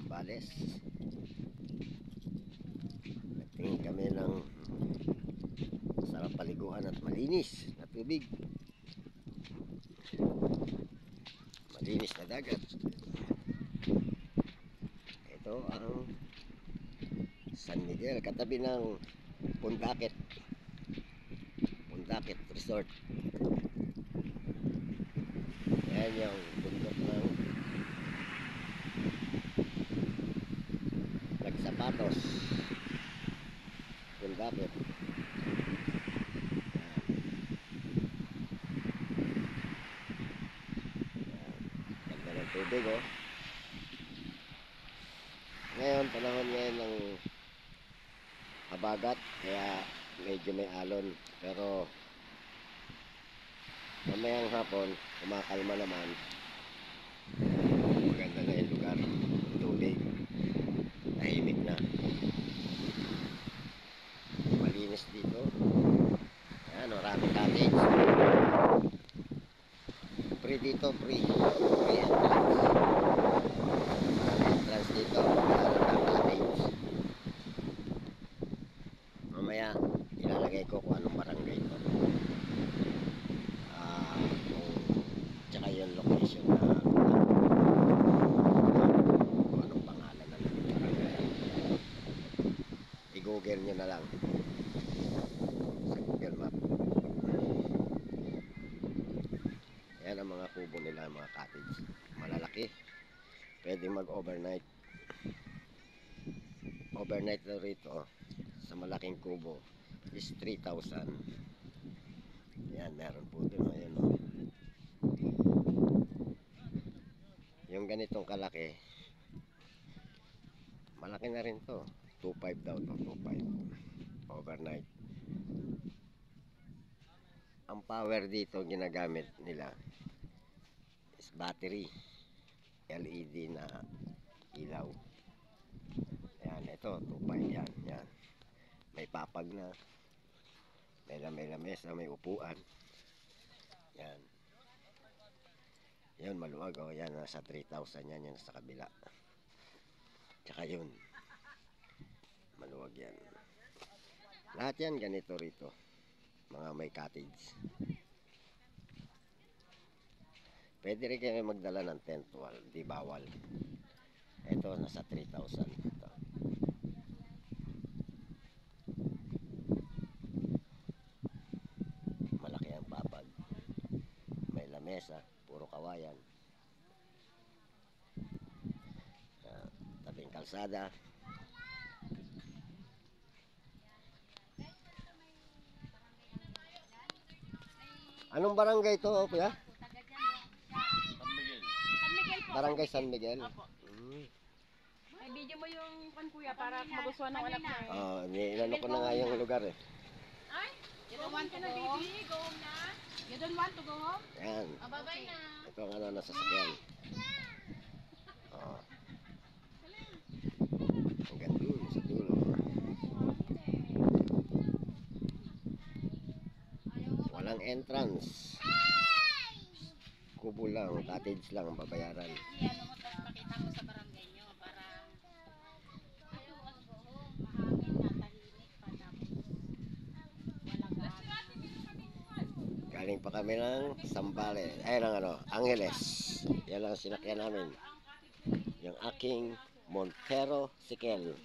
Zambales. Nagtingin kami ng sarap paliguan at malinis na tubig. Malinis na dagat. Ito ang San Miguel, katabi ng Pundakit Resort. Yan yung bundok ng Nagsapatos, Pundakit. Ganda ng tubig, oh. Ngayon, panahon ngayon ng habagat, kaya medyo may alon, pero mamayang hapon kumakalma naman. Maganda na yung lugar, tubig tahimik na, malinis dito. Ayan, maraming cottage, free dito, free entrance. Maraming entrance dito, maraming cottage. Mamaya ilalagay ko kung anong barangay ito, tsaka yung location na kung anong pangalan ng barangay. I-google nyo na lang sa Google Map. Yan ang mga kubo nila, mga cottage, malalaki, pwede mag overnight na rito. Sa malaking kubo is 3,000. Yan, meron po doon. Ayan, oh. Yung ganitong kalaki, malaki na rin to. 2,500 daw to, 2,500 overnight. Ang power dito ginagamit nila is battery, LED na ilaw. Ayan, ito 2,500 yan. Yan, may papag na, may lamesa, may upuan. Yan. Yan, maluwag, oh. Yan, nasa 3,000 yan, yan sa kabila. Tsaka yun, maluwag yan. Lahat yan ganito rito, mga may cottage. Pwede rin kayo magdala ng tent wall, di bawal. Ito, nasa 3,000 ito. Malaki ang papag, may lamesa, puro kawayan. Tabing kalsada. Anong barangay to, kuya? San Miguel. San Miguel po. Barangay San Miguel. Ay, video mo yung kan kuya para magustuhan ng anak niya. Inano ko na nga yung lugar, eh. Ay, you don't want to go home? Go home na? You don't want to go home? Yan. Bye-bye na. Ito ang ano, nasasakyan. Oh. Hanggang dun, sa dulo. Walang entrance. Kubo lang, cottage lang ang babayaran. Ano mo, tapos pakita mo sa barangay nyo para ayaw ang go home. Mahangin na, tahimik pa tapos walang gamit. Galing pa kami ng Zambales, ay ng ano, Angeles. Yan lang ang sinakyan namin. Yung aking Montero Sikel.